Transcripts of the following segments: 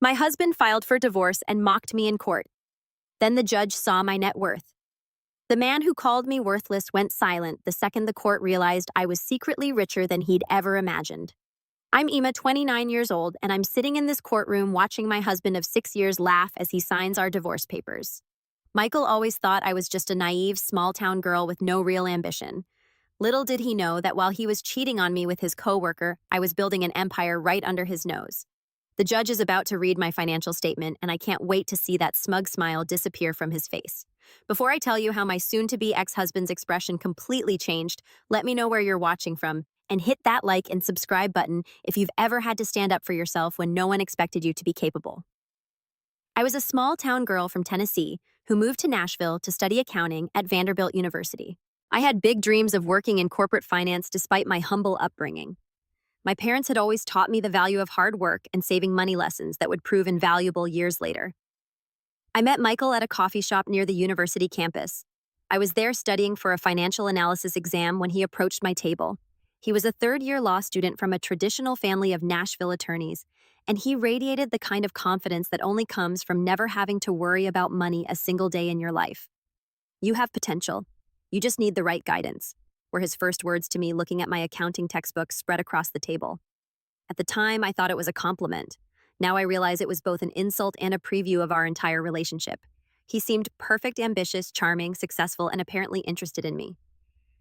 My husband filed for divorce and mocked me in court. Then the judge saw my net worth. The man who called me worthless went silent the second the court realized I was secretly richer than he'd ever imagined. I'm Ema, 29 years old, and I'm sitting in this courtroom watching my husband of 6 years laugh as he signs our divorce papers. Michael always thought I was just a naive, small-town girl with no real ambition. Little did he know that while he was cheating on me with his coworker, I was building an empire right under his nose. The judge is about to read my financial statement, and I can't wait to see that smug smile disappear from his face. Before I tell you how my soon-to-be ex-husband's expression completely changed, let me know where you're watching from, and hit that like and subscribe button if you've ever had to stand up for yourself when no one expected you to be capable. I was a small-town girl from Tennessee who moved to Nashville to study accounting at Vanderbilt University. I had big dreams of working in corporate finance despite my humble upbringing. My parents had always taught me the value of hard work and saving money lessons that would prove invaluable years later. I met Michael at a coffee shop near the university campus. I was there studying for a financial analysis exam when he approached my table. He was a third-year law student from a traditional family of Nashville attorneys, and he radiated the kind of confidence that only comes from never having to worry about money a single day in your life. "You have potential. You just need the right guidance," were his first words to me, looking at my accounting textbook spread across the table. At the time, I thought it was a compliment. Now I realize it was both an insult and a preview of our entire relationship. He seemed perfect, ambitious, charming, successful, and apparently interested in me.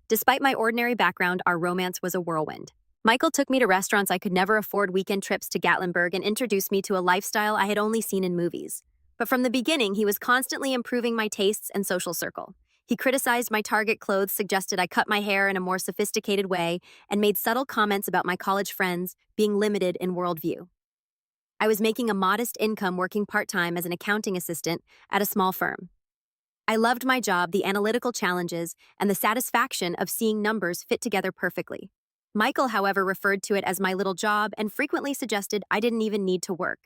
Despite my ordinary background, our romance was a whirlwind. Michael took me to restaurants I could never afford, weekend trips to Gatlinburg, and introduced me to a lifestyle I had only seen in movies. But from the beginning, he was constantly improving my tastes and social circle. He criticized my Target clothes, suggested I cut my hair in a more sophisticated way, and made subtle comments about my college friends being limited in worldview. I was making a modest income working part-time as an accounting assistant at a small firm. I loved my job, the analytical challenges, and the satisfaction of seeing numbers fit together perfectly. Michael, however, referred to it as my little job and frequently suggested I didn't even need to work.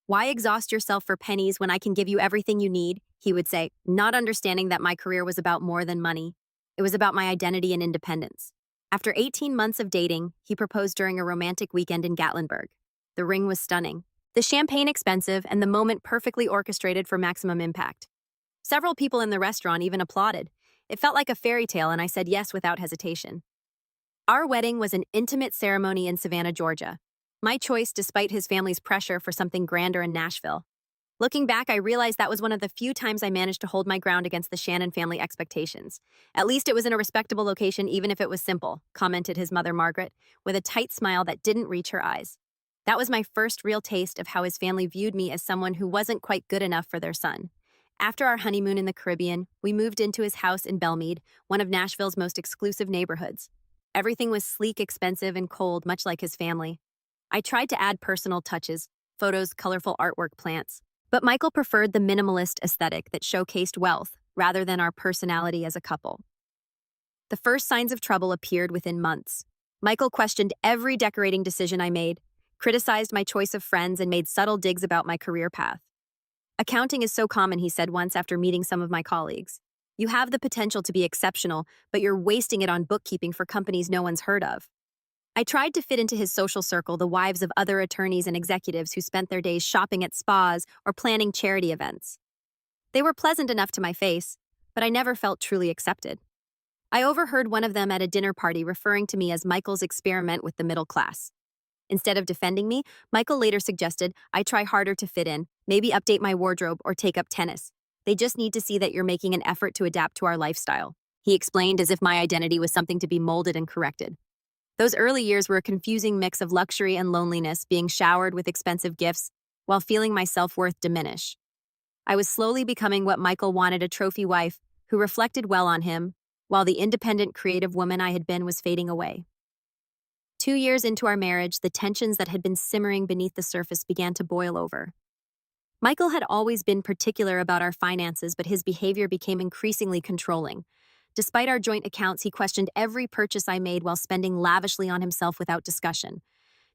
"Why exhaust yourself for pennies when I can give you everything you need?" he would say, not understanding that my career was about more than money. It was about my identity and independence. After 18 months of dating, he proposed during a romantic weekend in Gatlinburg. The ring was stunning, the champagne expensive, and the moment perfectly orchestrated for maximum impact. Several people in the restaurant even applauded. It felt like a fairy tale, and I said yes without hesitation. Our wedding was an intimate ceremony in Savannah, Georgia. My choice despite his family's pressure for something grander in Nashville. Looking back, I realized that was one of the few times I managed to hold my ground against the Shannon family expectations. "At least it was in a respectable location, even if it was simple," commented his mother, Margaret, with a tight smile that didn't reach her eyes. That was my first real taste of how his family viewed me as someone who wasn't quite good enough for their son. After our honeymoon in the Caribbean, we moved into his house in Belmead, one of Nashville's most exclusive neighborhoods. Everything was sleek, expensive, and cold, much like his family. I tried to add personal touches, photos, colorful artwork, plants. But Michael preferred the minimalist aesthetic that showcased wealth rather than our personality as a couple. The first signs of trouble appeared within months. Michael questioned every decorating decision I made, criticized my choice of friends, and made subtle digs about my career path. "Accounting is so common," he said once after meeting some of my colleagues. "You have the potential to be exceptional, but you're wasting it on bookkeeping for companies no one's heard of." I tried to fit into his social circle, the wives of other attorneys and executives who spent their days shopping at spas or planning charity events. They were pleasant enough to my face, but I never felt truly accepted. I overheard one of them at a dinner party referring to me as Michael's experiment with the middle class. Instead of defending me, Michael later suggested I try harder to fit in, maybe update my wardrobe or take up tennis. "They just need to see that you're making an effort to adapt to our lifestyle," he explained, as if my identity was something to be molded and corrected. Those early years were a confusing mix of luxury and loneliness, being showered with expensive gifts while feeling my self-worth diminish. I was slowly becoming what Michael wanted, a trophy wife who reflected well on him, while the independent, creative woman I had been was fading away. 2 years into our marriage, the tensions that had been simmering beneath the surface began to boil over. Michael had always been particular about our finances, but his behavior became increasingly controlling. Despite our joint accounts, he questioned every purchase I made while spending lavishly on himself without discussion.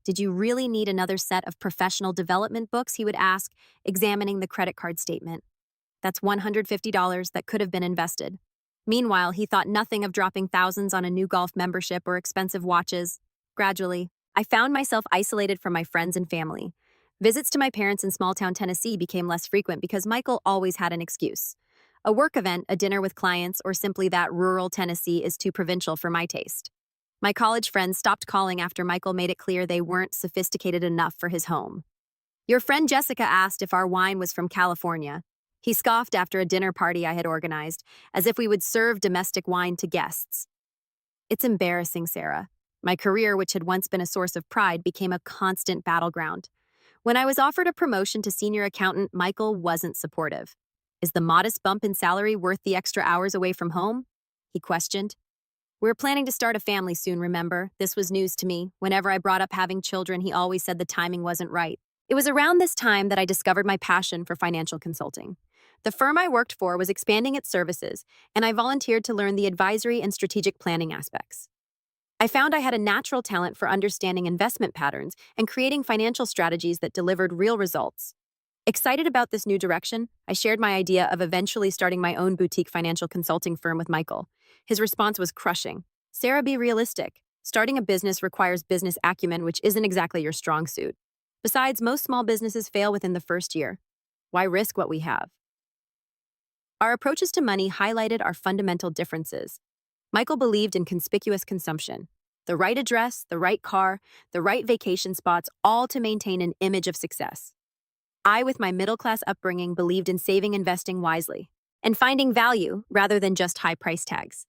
"Did you really need another set of professional development books?" he would ask, examining the credit card statement. "That's $150 that could have been invested." Meanwhile, he thought nothing of dropping thousands on a new golf membership or expensive watches. Gradually, I found myself isolated from my friends and family. Visits to my parents in small town Tennessee became less frequent because Michael always had an excuse. A work event, a dinner with clients, or simply that rural Tennessee is too provincial for my taste. My college friends stopped calling after Michael made it clear they weren't sophisticated enough for his home. Your friend Jessica asked if our wine was from California. He scoffed after a dinner party I had organized, as if we would serve domestic wine to guests. It's embarrassing, Sarah. My career, which had once been a source of pride, became a constant battleground. When I was offered a promotion to senior accountant, Michael wasn't supportive. Is the modest bump in salary worth the extra hours away from home? He questioned. We're planning to start a family soon, remember? This was news to me. Whenever I brought up having children, he always said the timing wasn't right. It was around this time that I discovered my passion for financial consulting. The firm I worked for was expanding its services, and I volunteered to learn the advisory and strategic planning aspects. I found I had a natural talent for understanding investment patterns and creating financial strategies that delivered real results. Excited about this new direction, I shared my idea of eventually starting my own boutique financial consulting firm with Michael. His response was crushing. Sarah, be realistic. Starting a business requires business acumen, which isn't exactly your strong suit. Besides, most small businesses fail within the first year. Why risk what we have? Our approaches to money highlighted our fundamental differences. Michael believed in conspicuous consumption. The right address, the right car, the right vacation spots, all to maintain an image of success. I, with my middle-class upbringing, believed in saving, investing wisely, and finding value rather than just high price tags.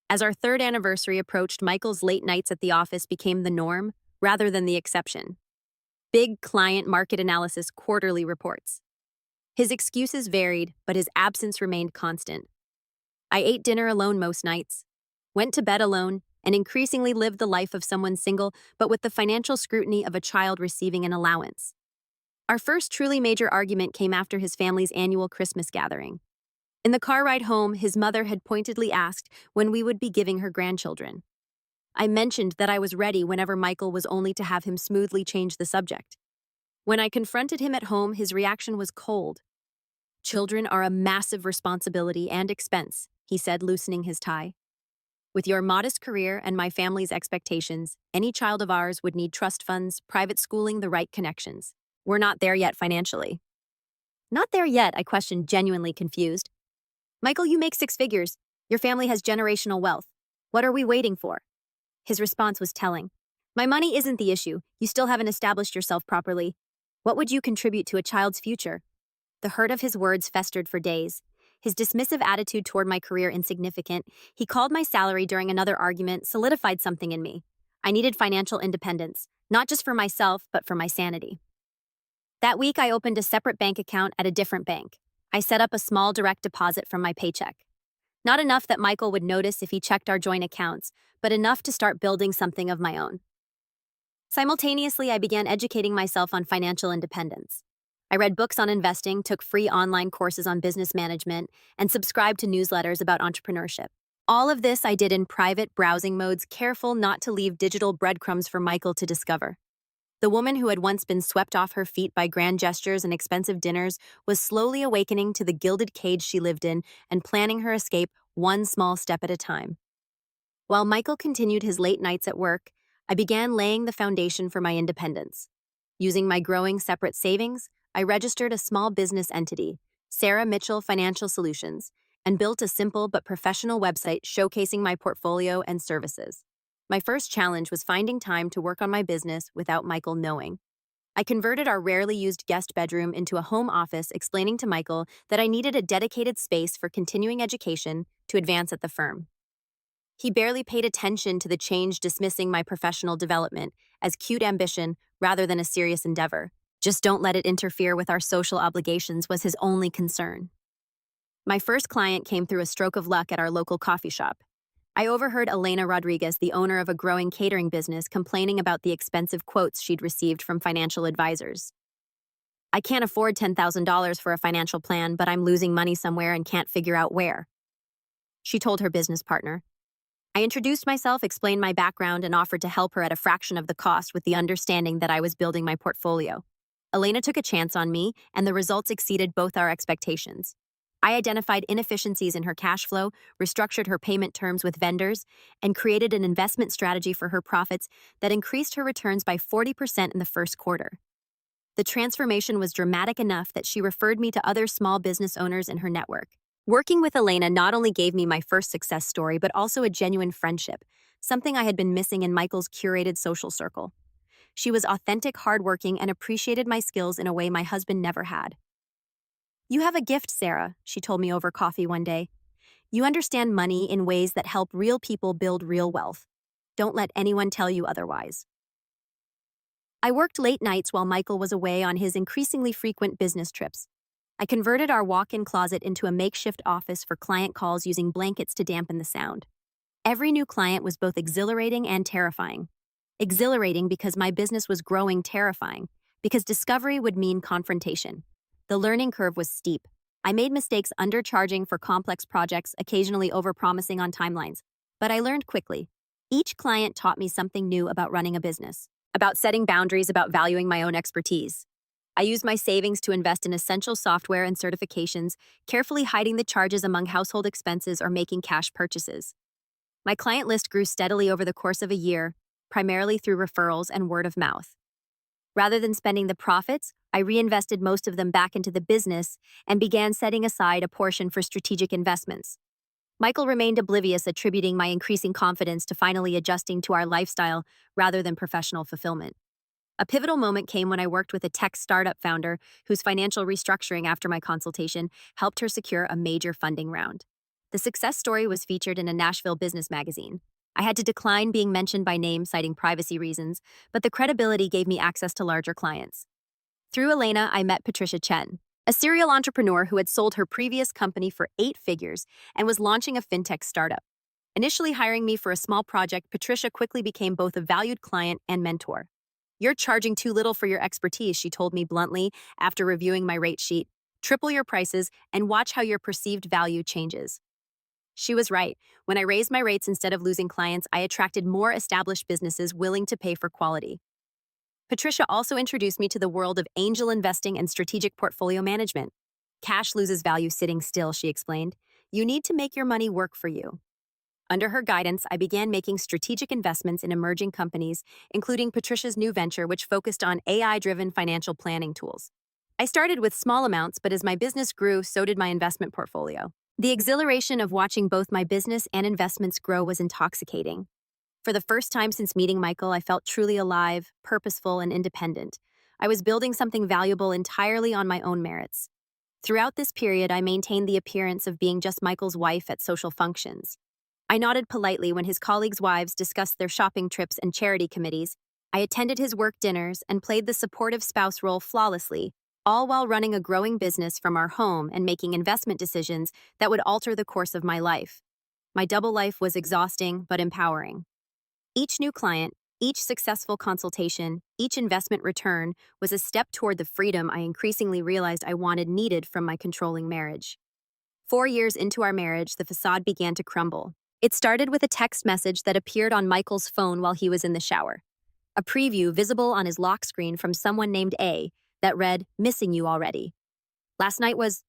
As our third anniversary approached, Michael's late nights at the office became the norm rather than the exception. Big client market analysis quarterly reports. His excuses varied, but his absence remained constant. I ate dinner alone most nights, went to bed alone, and increasingly lived the life of someone single, but with the financial scrutiny of a child receiving an allowance. Our first truly major argument came after his family's annual Christmas gathering. In the car ride home, his mother had pointedly asked when we would be giving her grandchildren. I mentioned that I was ready whenever Michael was only to have him smoothly change the subject. When I confronted him at home, his reaction was cold. Children are a massive responsibility and expense, he said, loosening his tie. With your modest career and my family's expectations, any child of ours would need trust funds, private schooling, the right connections. We're not there yet financially. Not there yet, I questioned, genuinely confused. Michael, you make 6 figures. Your family has generational wealth. What are we waiting for? His response was telling. My money isn't the issue. You still haven't established yourself properly. What would you contribute to a child's future? The hurt of his words festered for days. His dismissive attitude toward my career insignificant. He called my salary during another argument, solidified something in me. I needed financial independence, not just for myself, but for my sanity. That week, I opened a separate bank account at a different bank. I set up a small direct deposit from my paycheck. Not enough that Michael would notice if he checked our joint accounts, but enough to start building something of my own. Simultaneously, I began educating myself on financial independence. I read books on investing, took free online courses on business management, and subscribed to newsletters about entrepreneurship. All of this I did in private browsing modes, careful not to leave digital breadcrumbs for Michael to discover. The woman who had once been swept off her feet by grand gestures and expensive dinners was slowly awakening to the gilded cage she lived in and planning her escape one small step at a time. While Michael continued his late nights at work, I began laying the foundation for my independence. Using my growing separate savings, I registered a small business entity, Sarah Mitchell Financial Solutions, and built a simple but professional website showcasing my portfolio and services. My first challenge was finding time to work on my business without Michael knowing. I converted our rarely used guest bedroom into a home office, explaining to Michael that I needed a dedicated space for continuing education to advance at the firm. He barely paid attention to the change, dismissing my professional development as cute ambition rather than a serious endeavor. Just don't let it interfere with our social obligations was his only concern. My first client came through a stroke of luck at our local coffee shop. I overheard Elena Rodriguez, the owner of a growing catering business, complaining about the expensive quotes she'd received from financial advisors. I can't afford $10,000 for a financial plan, but I'm losing money somewhere and can't figure out where, she told her business partner. I introduced myself, explained my background, and offered to help her at a fraction of the cost with the understanding that I was building my portfolio. Elena took a chance on me, and the results exceeded both our expectations. I identified inefficiencies in her cash flow, restructured her payment terms with vendors, and created an investment strategy for her profits that increased her returns by 40% in the first quarter. The transformation was dramatic enough that she referred me to other small business owners in her network. Working with Elena not only gave me my first success story, but also a genuine friendship, something I had been missing in Michael's curated social circle. She was authentic, hardworking, and appreciated my skills in a way my husband never had. "You have a gift, Sarah," she told me over coffee one day. "You understand money in ways that help real people build real wealth. Don't let anyone tell you otherwise." I worked late nights while Michael was away on his increasingly frequent business trips. I converted our walk-in closet into a makeshift office for client calls using blankets to dampen the sound. Every new client was both exhilarating and terrifying. Exhilarating because my business was growing, terrifying because discovery would mean confrontation. The learning curve was steep. I made mistakes undercharging for complex projects, occasionally overpromising on timelines. But I learned quickly. Each client taught me something new about running a business, about setting boundaries, about valuing my own expertise. I used my savings to invest in essential software and certifications, carefully hiding the charges among household expenses or making cash purchases. My client list grew steadily over the course of a year, primarily through referrals and word of mouth. Rather than spending the profits, I reinvested most of them back into the business and began setting aside a portion for strategic investments. Michael remained oblivious, attributing my increasing confidence to finally adjusting to our lifestyle rather than professional fulfillment. A pivotal moment came when I worked with a tech startup founder whose financial restructuring after my consultation helped her secure a major funding round. The success story was featured in a Nashville business magazine. I had to decline being mentioned by name, citing privacy reasons, but the credibility gave me access to larger clients. Through Elena, I met Patricia Chen, a serial entrepreneur who had sold her previous company for 8 figures and was launching a fintech startup. Initially hiring me for a small project, Patricia quickly became both a valued client and mentor. "You're charging too little for your expertise," she told me bluntly after reviewing my rate sheet. "Triple your prices and watch how your perceived value changes." She was right. When I raised my rates instead of losing clients, I attracted more established businesses willing to pay for quality. Patricia also introduced me to the world of angel investing and strategic portfolio management. "Cash loses value sitting still," she explained. "You need to make your money work for you." Under her guidance, I began making strategic investments in emerging companies, including Patricia's new venture, which focused on AI-driven financial planning tools. I started with small amounts, but as my business grew, so did my investment portfolio. The exhilaration of watching both my business and investments grow was intoxicating. For the first time since meeting Michael, I felt truly alive, purposeful, and independent. I was building something valuable entirely on my own merits. Throughout this period, I maintained the appearance of being just Michael's wife at social functions. I nodded politely when his colleagues' wives discussed their shopping trips and charity committees. I attended his work dinners and played the supportive spouse role flawlessly, all while running a growing business from our home and making investment decisions that would alter the course of my life. My double life was exhausting but empowering. Each new client, each successful consultation, each investment return was a step toward the freedom I increasingly realized I needed from my controlling marriage. 4 years into our marriage, the facade began to crumble. It started with a text message that appeared on Michael's phone while he was in the shower. A preview visible on his lock screen from someone named A that read, "Missing you already." Last night was...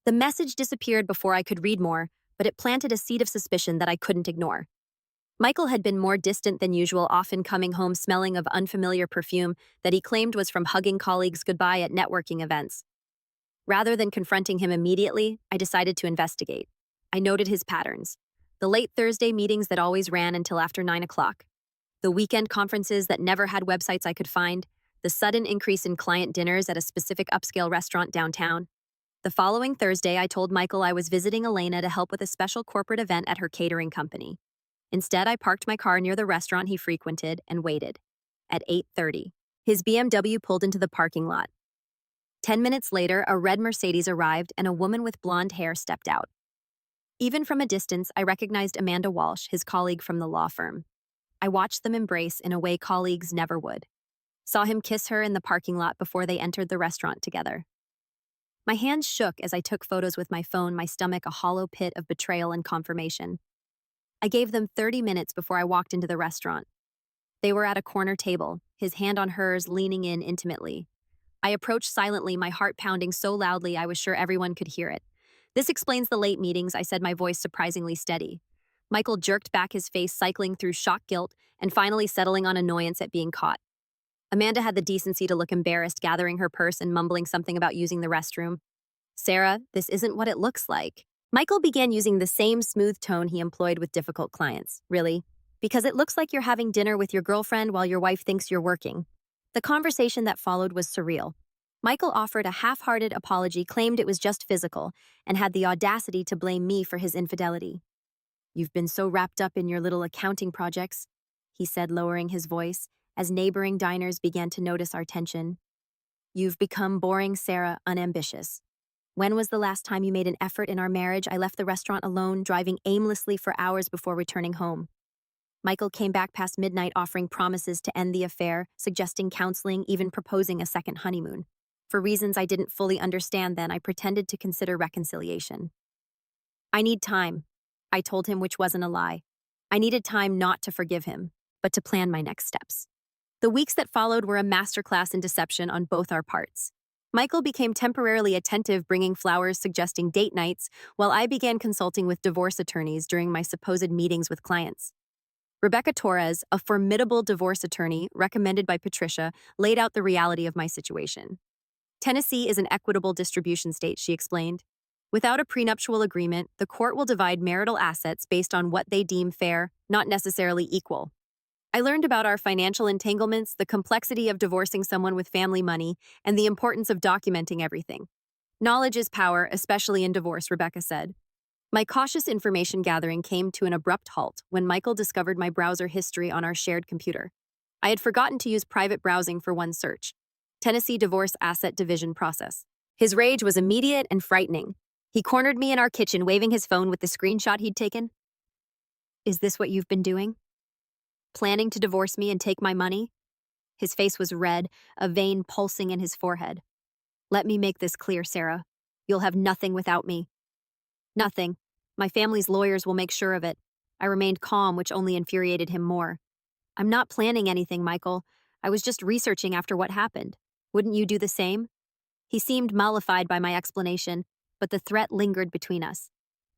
The message disappeared before I could read more, but it planted a seed of suspicion that I couldn't ignore. Michael had been more distant than usual, often coming home smelling of unfamiliar perfume that he claimed was from hugging colleagues goodbye at networking events. Rather than confronting him immediately, I decided to investigate. I noted his patterns. The late Thursday meetings that always ran until after 9 o'clock. The weekend conferences that never had websites I could find. The sudden increase in client dinners at a specific upscale restaurant downtown. The following Thursday, I told Michael I was visiting Elena to help with a special corporate event at her catering company. Instead, I parked my car near the restaurant he frequented and waited. At 8:30, his BMW pulled into the parking lot. 10 minutes later, a red Mercedes arrived and a woman with blonde hair stepped out. Even from a distance, I recognized Amanda Walsh, his colleague from the law firm. I watched them embrace in a way colleagues never would. Saw him kiss her in the parking lot before they entered the restaurant together. My hands shook as I took photos with my phone, my stomach a hollow pit of betrayal and confirmation. I gave them 30 minutes before I walked into the restaurant. They were at a corner table, his hand on hers, leaning in intimately. I approached silently, my heart pounding so loudly I was sure everyone could hear it. "This explains the late meetings," I said, my voice surprisingly steady. Michael jerked back, his face cycling through shock, guilt, and finally settling on annoyance at being caught. Amanda had the decency to look embarrassed, gathering her purse and mumbling something about using the restroom. Sarah, this isn't what it looks like. Michael began using the same smooth tone he employed with difficult clients. Really? Because it looks like you're having dinner with your girlfriend while your wife thinks you're working. The conversation that followed was surreal. Michael offered a half-hearted apology, claimed it was just physical, and had the audacity to blame me for his infidelity. "You've been so wrapped up in your little accounting projects," he said, lowering his voice, as neighboring diners began to notice our tension. "You've become boring, Sarah, unambitious. When was the last time you made an effort in our marriage? I left the restaurant alone, driving aimlessly for hours before returning home." Michael came back past midnight offering promises to end the affair, suggesting counseling, even proposing a second honeymoon. For reasons I didn't fully understand then, I pretended to consider reconciliation. "I need time," I told him, which wasn't a lie. I needed time not to forgive him, but to plan my next steps. The weeks that followed were a masterclass in deception on both our parts. Michael became temporarily attentive, bringing flowers, suggesting date nights, while I began consulting with divorce attorneys during my supposed meetings with clients. Rebecca Torres, a formidable divorce attorney recommended by Patricia, laid out the reality of my situation. "Tennessee is an equitable distribution state," she explained. "Without a prenuptial agreement, the court will divide marital assets based on what they deem fair, not necessarily equal." I learned about our financial entanglements, the complexity of divorcing someone with family money, and the importance of documenting everything. "Knowledge is power, especially in divorce," Rebecca said. My cautious information gathering came to an abrupt halt when Michael discovered my browser history on our shared computer. I had forgotten to use private browsing for one search: Tennessee Divorce Asset Division Process. His rage was immediate and frightening. He cornered me in our kitchen, waving his phone with the screenshot he'd taken. "Is this what you've been doing? Planning to divorce me and take my money?" His face was red, a vein pulsing in his forehead. "Let me make this clear, Sarah. You'll have nothing without me." "Nothing. My family's lawyers will make sure of it." I remained calm, which only infuriated him more. "I'm not planning anything, Michael. I was just researching after what happened. Wouldn't you do the same?" He seemed mollified by my explanation, but the threat lingered between us.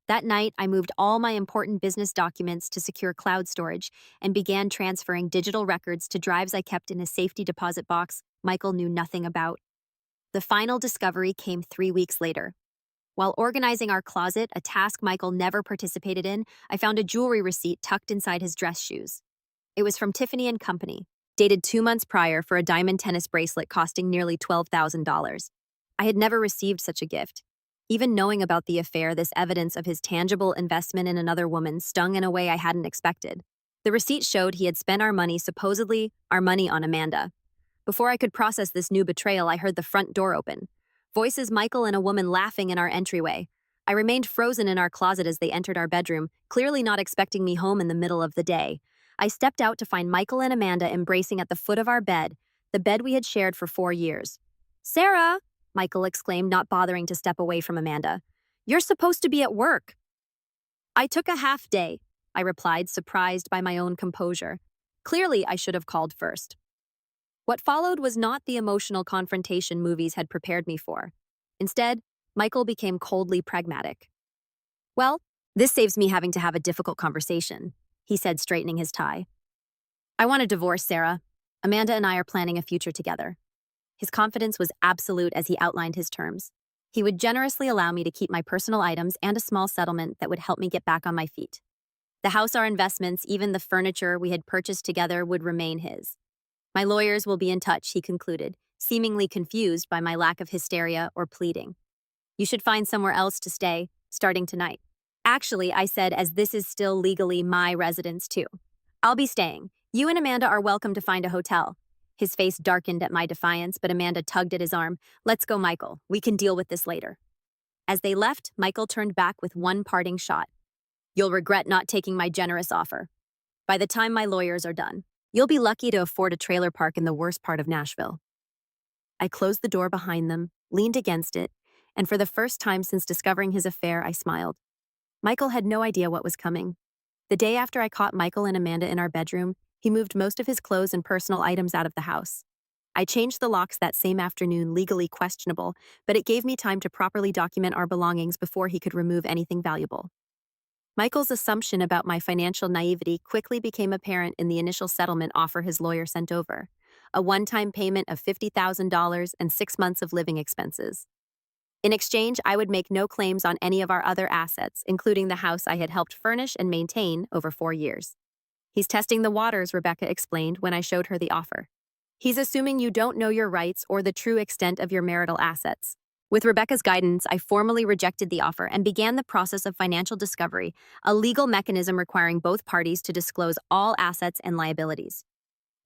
That night, I moved all my important business documents to secure cloud storage and began transferring digital records to drives I kept in a safety deposit box Michael knew nothing about. The final discovery came 3 weeks later. While organizing our closet, a task Michael never participated in, I found a jewelry receipt tucked inside his dress shoes. It was from Tiffany & Company, dated 2 months prior, for a diamond tennis bracelet costing nearly $12,000. I had never received such a gift. Even knowing about the affair, this evidence of his tangible investment in another woman stung in a way I hadn't expected. The receipt showed he had spent our money, supposedly our money, on Amanda. Before I could process this new betrayal, I heard the front door open. Voices, Michael and a woman, laughing in our entryway. I remained frozen in our closet as they entered our bedroom, clearly not expecting me home in the middle of the day. I stepped out to find Michael and Amanda embracing at the foot of our bed, the bed we had shared for 4 years. "Sarah!" Michael exclaimed, not bothering to step away from Amanda. "You're supposed to be at work." "I took a half day," I replied, surprised by my own composure. Clearly, I should have called first. What followed was not the emotional confrontation movies had prepared me for. Instead, Michael became coldly pragmatic. "Well, this saves me having to have a difficult conversation," he said, straightening his tie. "I want a divorce, Sarah. Amanda and I are planning a future together." His confidence was absolute as he outlined his terms. He would generously allow me to keep my personal items and a small settlement that would help me get back on my feet. The house, our investments, even the furniture we had purchased together would remain his. "My lawyers will be in touch," he concluded, seemingly confused by my lack of hysteria or pleading. "You should find somewhere else to stay, starting tonight." "Actually," I said, as this is still legally my residence too. "I'll be staying. You and Amanda are welcome to find a hotel." His face darkened at my defiance, but Amanda tugged at his arm. "Let's go, Michael. We can deal with this later." As they left, Michael turned back with one parting shot. "You'll regret not taking my generous offer. By the time my lawyers are done, you'll be lucky to afford a trailer park in the worst part of Nashville." I closed the door behind them, leaned against it, and for the first time since discovering his affair, I smiled. Michael had no idea what was coming. The day after I caught Michael and Amanda in our bedroom, he moved most of his clothes and personal items out of the house. I changed the locks that same afternoon, legally questionable, but it gave me time to properly document our belongings before he could remove anything valuable. Michael's assumption about my financial naivety quickly became apparent in the initial settlement offer his lawyer sent over. a one-time payment of $50,000, and 6 months of living expenses. In exchange, I would make no claims on any of our other assets, including the house I had helped furnish and maintain over 4 years. He's testing the waters, Rebecca explained when I showed her the offer. He's assuming you don't know your rights or the true extent of your marital assets. With Rebecca's guidance, I formally rejected the offer and began the process of financial discovery, a legal mechanism requiring both parties to disclose all assets and liabilities.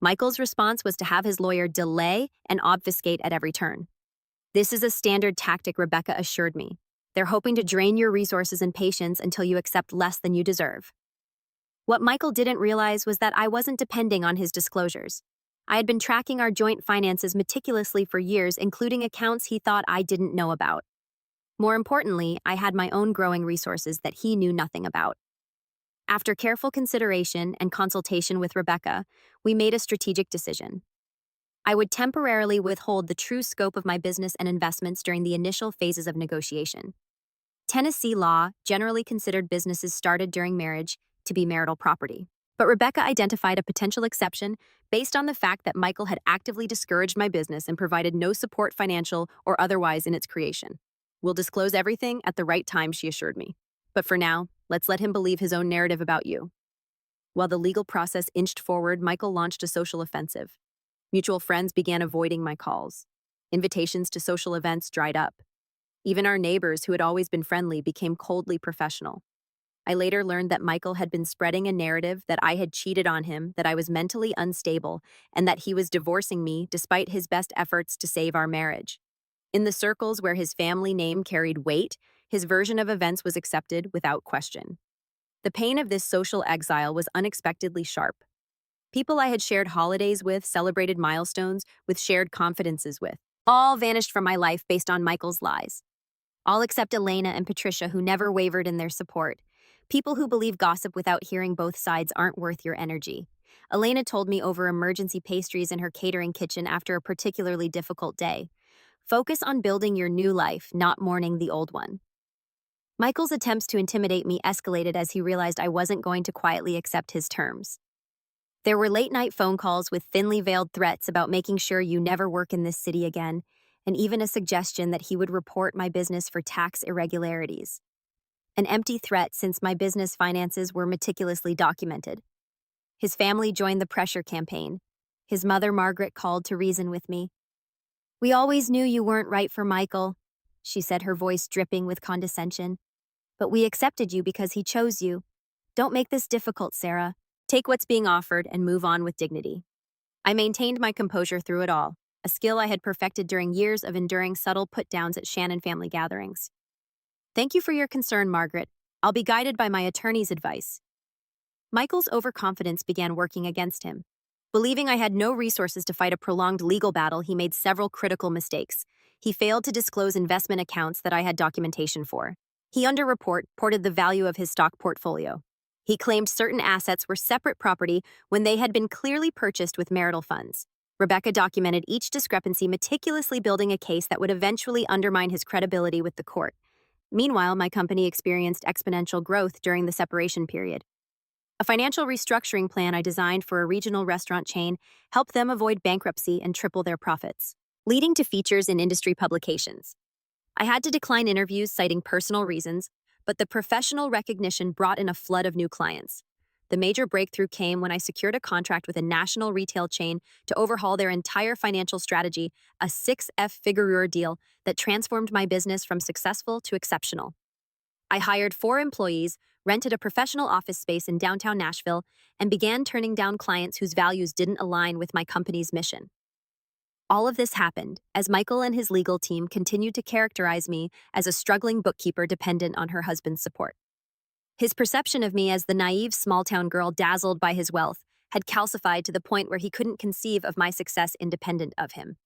Michael's response was to have his lawyer delay and obfuscate at every turn. This is a standard tactic, Rebecca assured me. They're hoping to drain your resources and patience until you accept less than you deserve. What Michael didn't realize was that I wasn't depending on his disclosures. I had been tracking our joint finances meticulously for years, including accounts he thought I didn't know about. More importantly, I had my own growing resources that he knew nothing about. After careful consideration and consultation with Rebecca, we made a strategic decision. I would temporarily withhold the true scope of my business and investments during the initial phases of negotiation. Tennessee law generally considered businesses started during marriage to be marital property. But Rebecca identified a potential exception based on the fact that Michael had actively discouraged my business and provided no support, financial or otherwise, in its creation. We'll disclose everything at the right time, she assured me. But for now, let's let him believe his own narrative about you. While the legal process inched forward, Michael launched a social offensive. Mutual friends began avoiding my calls. Invitations to social events dried up. Even our neighbors, who had always been friendly, became coldly professional. I later learned that Michael had been spreading a narrative that I had cheated on him, that I was mentally unstable, and that he was divorcing me despite his best efforts to save our marriage. In the circles where his family name carried weight, his version of events was accepted without question. The pain of this social exile was unexpectedly sharp. People I had shared holidays with, celebrated milestones, with shared confidences with, all vanished from my life based on Michael's lies. All except Elena and Patricia, who never wavered in their support. People who believe gossip without hearing both sides aren't worth your energy. Elena told me over emergency pastries in her catering kitchen after a particularly difficult day. Focus on building your new life, not mourning the old one. Michael's attempts to intimidate me escalated as he realized I wasn't going to quietly accept his terms. There were late-night phone calls with thinly veiled threats about making sure you never work in this city again, and even a suggestion that he would report my business for tax irregularities. An empty threat, since my business finances were meticulously documented. His family joined the pressure campaign. His mother, Margaret, called to reason with me. "We always knew you weren't right for Michael," she said, her voice dripping with condescension. "But we accepted you because he chose you. Don't make this difficult, Sarah. Take what's being offered and move on with dignity." I maintained my composure through it all, a skill I had perfected during years of enduring subtle put-downs at Shannon family gatherings. "Thank you for your concern, Margaret. I'll be guided by my attorney's advice." Michael's overconfidence began working against him. Believing I had no resources to fight a prolonged legal battle, he made several critical mistakes. He failed to disclose investment accounts that I had documentation for. He underreported the value of his stock portfolio. He claimed certain assets were separate property when they had been clearly purchased with marital funds. Rebecca documented each discrepancy, meticulously building a case that would eventually undermine his credibility with the court. Meanwhile, my company experienced exponential growth during the separation period. A financial restructuring plan I designed for a regional restaurant chain helped them avoid bankruptcy and triple their profits, leading to features in industry publications. I had to decline interviews citing personal reasons, but the professional recognition brought in a flood of new clients. The major breakthrough came when I secured a contract with a national retail chain to overhaul their entire financial strategy, a 6-figure deal that transformed my business from successful to exceptional. I hired 4 employees, rented a professional office space in downtown Nashville, and began turning down clients whose values didn't align with my company's mission. All of this happened as Michael and his legal team continued to characterize me as a struggling bookkeeper dependent on her husband's support. His perception of me as the naive small-town girl dazzled by his wealth had calcified to the point where he couldn't conceive of my success independent of him.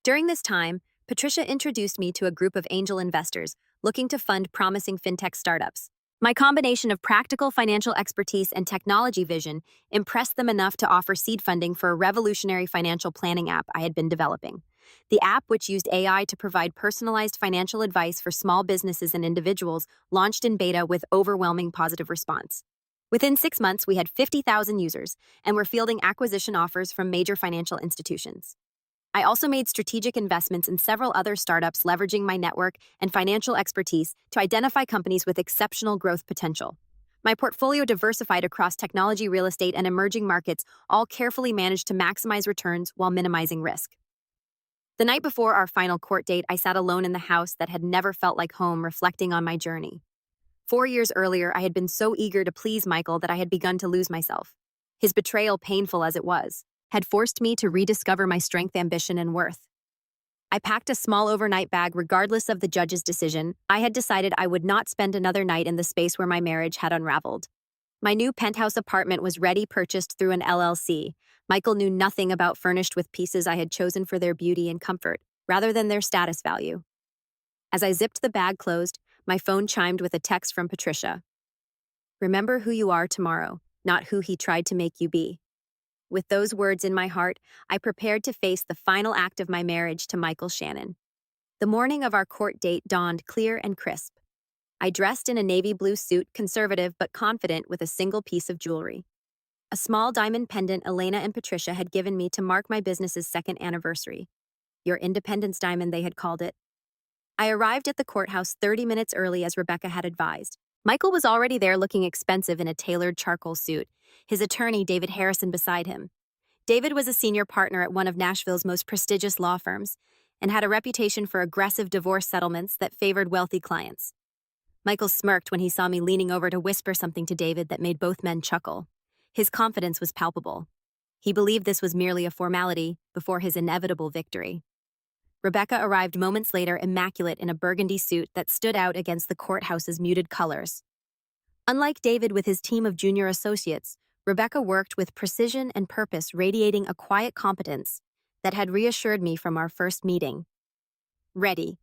During this time, Patricia introduced me to a group of angel investors looking to fund promising fintech startups. My combination of practical financial expertise and technology vision impressed them enough to offer seed funding for a revolutionary financial planning app I had been developing. The app, which used AI to provide personalized financial advice for small businesses and individuals, launched in beta with overwhelming positive response. Within 6 months, we had 50,000 users and were fielding acquisition offers from major financial institutions. I also made strategic investments in several other startups, leveraging my network and financial expertise to identify companies with exceptional growth potential. My portfolio diversified across technology, real estate, and emerging markets, all carefully managed to maximize returns while minimizing risk. The night before our final court date, I sat alone in the house that had never felt like home, reflecting on my journey. 4 years earlier, I had been so eager to please Michael that I had begun to lose myself. His betrayal, painful as it was, had forced me to rediscover my strength, ambition, and worth. I packed a small overnight bag regardless of the judge's decision. I had decided I would not spend another night in the space where my marriage had unraveled. My new penthouse apartment was ready, purchased through an LLC. Michael knew nothing about furnished with pieces I had chosen for their beauty and comfort, rather than their status value. As I zipped the bag closed, my phone chimed with a text from Patricia. "Remember who you are tomorrow, not who he tried to make you be." With those words in my heart, I prepared to face the final act of my marriage to Michael Shannon. The morning of our court date dawned clear and crisp. I dressed in a navy blue suit, conservative but confident, with a single piece of jewelry. A small diamond pendant Elena and Patricia had given me to mark my business's second anniversary. Your Independence Diamond, they had called it. I arrived at the courthouse 30 minutes early as Rebecca had advised. Michael was already there, looking expensive in a tailored charcoal suit, his attorney, David Harrison, beside him. David was a senior partner at one of Nashville's most prestigious law firms and had a reputation for aggressive divorce settlements that favored wealthy clients. Michael smirked when he saw me leaning over to whisper something to David that made both men chuckle. His confidence was palpable. He believed this was merely a formality before his inevitable victory. Rebecca arrived moments later, immaculate in a burgundy suit that stood out against the courthouse's muted colors. Unlike David with his team of junior associates, Rebecca worked with precision and purpose, radiating a quiet competence that had reassured me from our first meeting. "Ready?"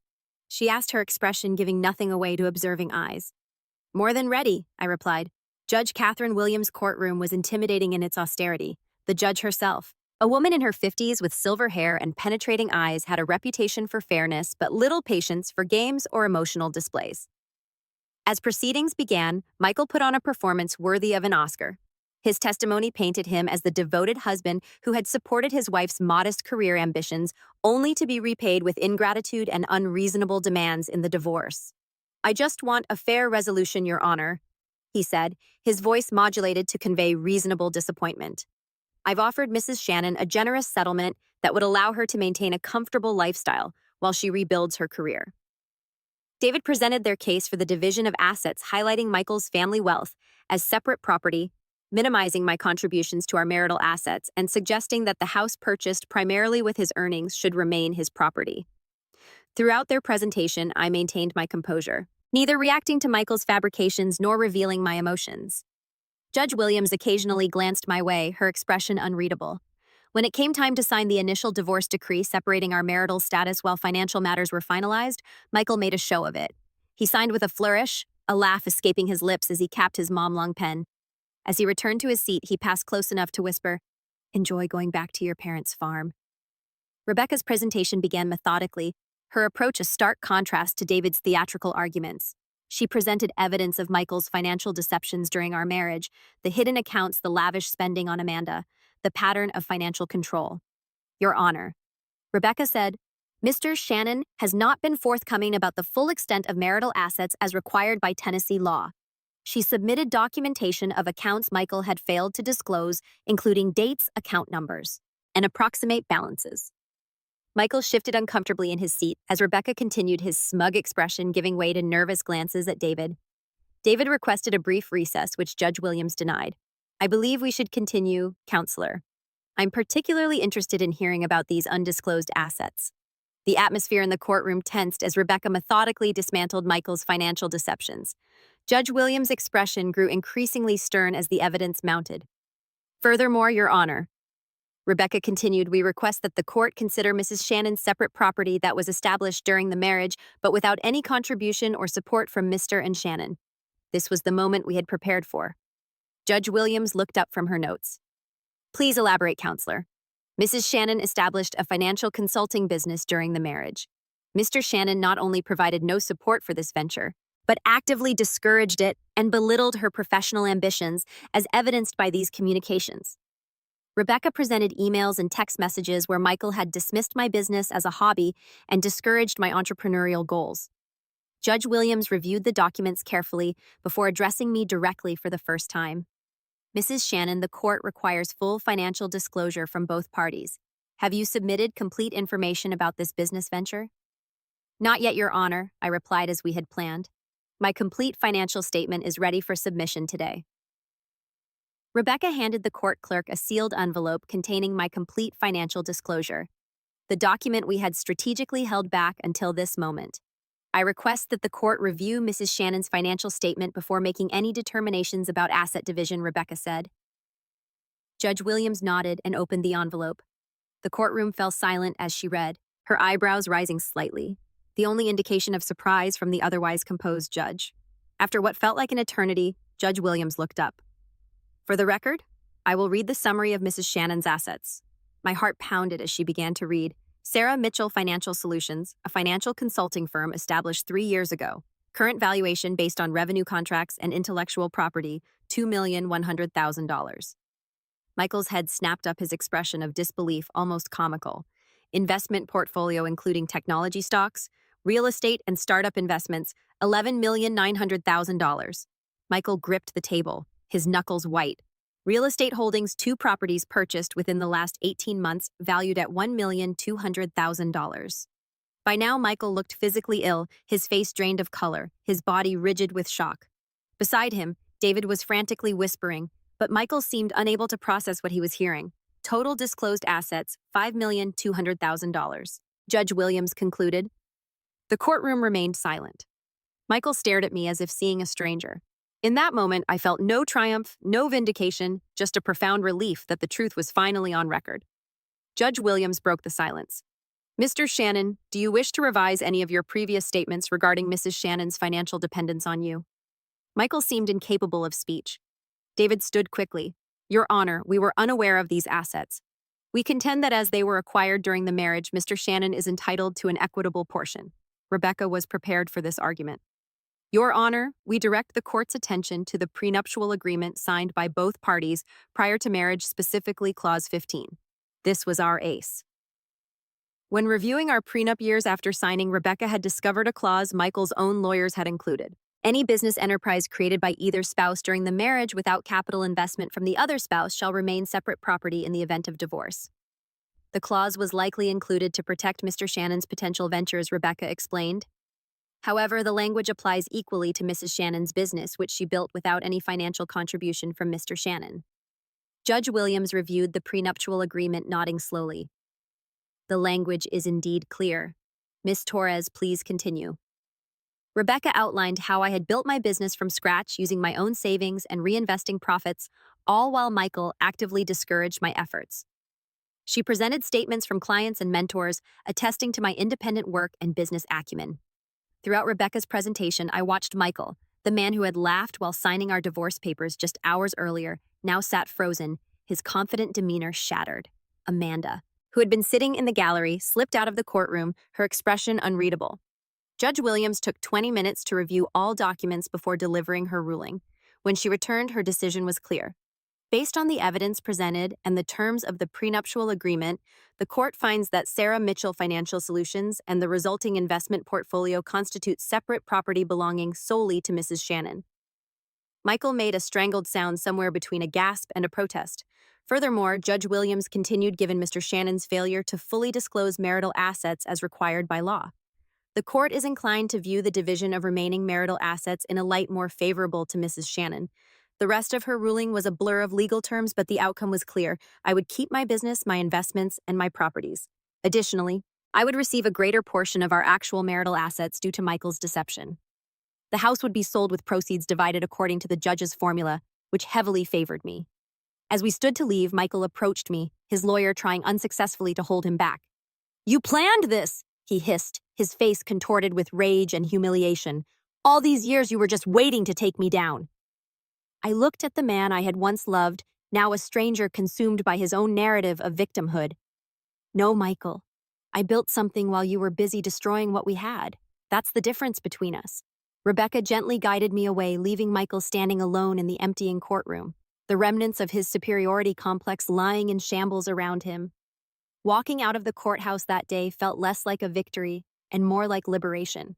she asked, her expression giving nothing away to observing eyes. "More than ready," I replied. Judge Catherine Williams' courtroom was intimidating in its austerity. The judge herself, a woman in her 50s with silver hair and penetrating eyes, had a reputation for fairness but little patience for games or emotional displays. As proceedings began, Michael put on a performance worthy of an Oscar. His testimony painted him as the devoted husband who had supported his wife's modest career ambitions, only to be repaid with ingratitude and unreasonable demands in the divorce. "I just want a fair resolution, Your Honor," he said, his voice modulated to convey reasonable disappointment. "I've offered Mrs. Shannon a generous settlement that would allow her to maintain a comfortable lifestyle while she rebuilds her career." David presented their case for the division of assets, highlighting Michael's family wealth as separate property, minimizing my contributions to our marital assets, and suggesting that the house purchased primarily with his earnings should remain his property. Throughout their presentation, I maintained my composure, neither reacting to Michael's fabrications nor revealing my emotions. Judge Williams occasionally glanced my way, her expression unreadable. When it came time to sign the initial divorce decree separating our marital status while financial matters were finalized, Michael made a show of it. He signed with a flourish, a laugh escaping his lips as he capped his mom-long pen. As he returned to his seat, he passed close enough to whisper, "Enjoy going back to your parents' farm." Rebecca's presentation began methodically, her approach a stark contrast to David's theatrical arguments. She presented evidence of Michael's financial deceptions during our marriage, the hidden accounts, the lavish spending on Amanda, the pattern of financial control. "Your Honor," Rebecca said, "Mr. Shannon has not been forthcoming about the full extent of marital assets as required by Tennessee law." She submitted documentation of accounts Michael had failed to disclose, including dates, account numbers, and approximate balances. Michael shifted uncomfortably in his seat as Rebecca continued, his smug expression giving way to nervous glances at David. David requested a brief recess, which Judge Williams denied. "I believe we should continue, Counselor. I'm particularly interested in hearing about these undisclosed assets." The atmosphere in the courtroom tensed as Rebecca methodically dismantled Michael's financial deceptions. Judge Williams' expression grew increasingly stern as the evidence mounted. "Furthermore, Your Honor," Rebecca continued, "we request that the court consider Mrs. Shannon's separate property that was established during the marriage, but without any contribution or support from Mr. and Shannon." This was the moment we had prepared for. Judge Williams looked up from her notes. "Please elaborate, Counselor." "Mrs. Shannon established a financial consulting business during the marriage. Mr. Shannon not only provided no support for this venture, but actively discouraged it and belittled her professional ambitions, as evidenced by these communications. Rebecca presented emails and text messages where Michael had dismissed my business as a hobby and discouraged my entrepreneurial goals. Judge Williams reviewed the documents carefully before addressing me directly for the first time. Mrs. Shannon, the court requires full financial disclosure from both parties. Have you submitted complete information about this business venture? Not yet, Your Honor, I replied as we had planned. My complete financial statement is ready for submission today. Rebecca handed the court clerk a sealed envelope containing my complete financial disclosure, the document we had strategically held back until this moment. I request that the court review Mrs. Shannon's financial statement before making any determinations about asset division, Rebecca said. Judge Williams nodded and opened the envelope. The courtroom fell silent as she read, her eyebrows rising slightly, the only indication of surprise from the otherwise composed judge. After what felt like an eternity, Judge Williams looked up. For the record, I will read the summary of Mrs. Shannon's assets. My heart pounded as she began to read. Sarah Mitchell Financial Solutions, a financial consulting firm established 3 years ago. Current valuation based on revenue contracts and intellectual property, $2,100,000. Michael's head snapped up, his expression of disbelief almost comical. Investment portfolio including technology stocks, real estate and startup investments, $11,900,000. Michael gripped the table, his knuckles white. Real estate holdings, 2 properties purchased within the last 18 months, valued at $1,200,000. By now, Michael looked physically ill, his face drained of color, his body rigid with shock. Beside him, David was frantically whispering, but Michael seemed unable to process what he was hearing. Total disclosed assets, $5,200,000. Judge Williams concluded. The courtroom remained silent. Michael stared at me as if seeing a stranger. In that moment, I felt no triumph, no vindication, just a profound relief that the truth was finally on record. Judge Williams broke the silence. Mr. Shannon, do you wish to revise any of your previous statements regarding Mrs. Shannon's financial dependence on you? Michael seemed incapable of speech. David stood quickly. Your Honor, we were unaware of these assets. We contend that as they were acquired during the marriage, Mr. Shannon is entitled to an equitable portion. Rebecca was prepared for this argument. Your Honor, we direct the court's attention to the prenuptial agreement signed by both parties prior to marriage, specifically Clause 15. This was our ace. When reviewing our prenup years after signing, Rebecca had discovered a clause Michael's own lawyers had included. Any business enterprise created by either spouse during the marriage without capital investment from the other spouse shall remain separate property in the event of divorce. The clause was likely included to protect Mr. Shannon's potential ventures, Rebecca explained. However, the language applies equally to Mrs. Shannon's business, which she built without any financial contribution from Mr. Shannon. Judge Williams reviewed the prenuptial agreement, nodding slowly. The language is indeed clear. Miss Torres, please continue. Rebecca outlined how I had built my business from scratch using my own savings and reinvesting profits, all while Michael actively discouraged my efforts. She presented statements from clients and mentors attesting to my independent work and business acumen. Throughout Rebecca's presentation, I watched Michael, the man who had laughed while signing our divorce papers just hours earlier, now sat frozen, his confident demeanor shattered. Amanda, who had been sitting in the gallery, slipped out of the courtroom, her expression unreadable. Judge Williams took 20 minutes to review all documents before delivering her ruling. When she returned, her decision was clear. Based on the evidence presented and the terms of the prenuptial agreement, the court finds that Sarah Mitchell Financial Solutions and the resulting investment portfolio constitute separate property belonging solely to Mrs. Shannon. Michael made a strangled sound somewhere between a gasp and a protest. Furthermore, Judge Williams continued, given Mr. Shannon's failure to fully disclose marital assets as required by law. The court is inclined to view the division of remaining marital assets in a light more favorable to Mrs. Shannon. The rest of her ruling was a blur of legal terms, but the outcome was clear. I would keep my business, my investments, and my properties. Additionally, I would receive a greater portion of our actual marital assets due to Michael's deception. The house would be sold with proceeds divided according to the judge's formula, which heavily favored me. As we stood to leave, Michael approached me, his lawyer trying unsuccessfully to hold him back. "You planned this," he hissed, his face contorted with rage and humiliation. "All these years you were just waiting to take me down." I looked at the man I had once loved, now a stranger consumed by his own narrative of victimhood. "No, Michael. I built something while you were busy destroying what we had. That's the difference between us." Rebecca gently guided me away, leaving Michael standing alone in the emptying courtroom, the remnants of his superiority complex lying in shambles around him. Walking out of the courthouse that day felt less like a victory and more like liberation.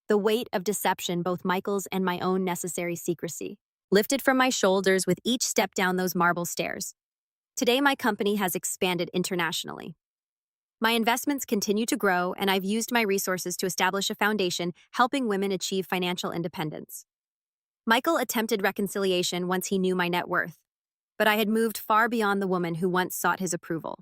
The weight of deception, both Michael's and my own necessary secrecy, lifted from my shoulders with each step down those marble stairs. Today, my company has expanded internationally. My investments continue to grow, and I've used my resources to establish a foundation helping women achieve financial independence. Michael attempted reconciliation once he knew my net worth, but I had moved far beyond the woman who once sought his approval.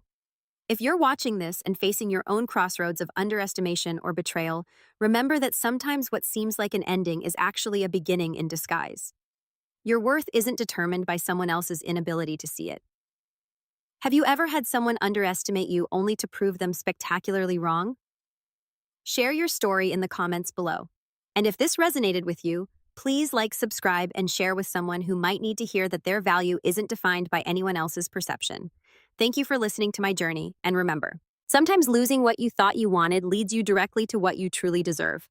If you're watching this and facing your own crossroads of underestimation or betrayal, remember that sometimes what seems like an ending is actually a beginning in disguise. Your worth isn't determined by someone else's inability to see it. Have you ever had someone underestimate you only to prove them spectacularly wrong? Share your story in the comments below. And if this resonated with you, please like, subscribe, and share with someone who might need to hear that their value isn't defined by anyone else's perception. Thank you for listening to my journey, and remember, sometimes losing what you thought you wanted leads you directly to what you truly deserve.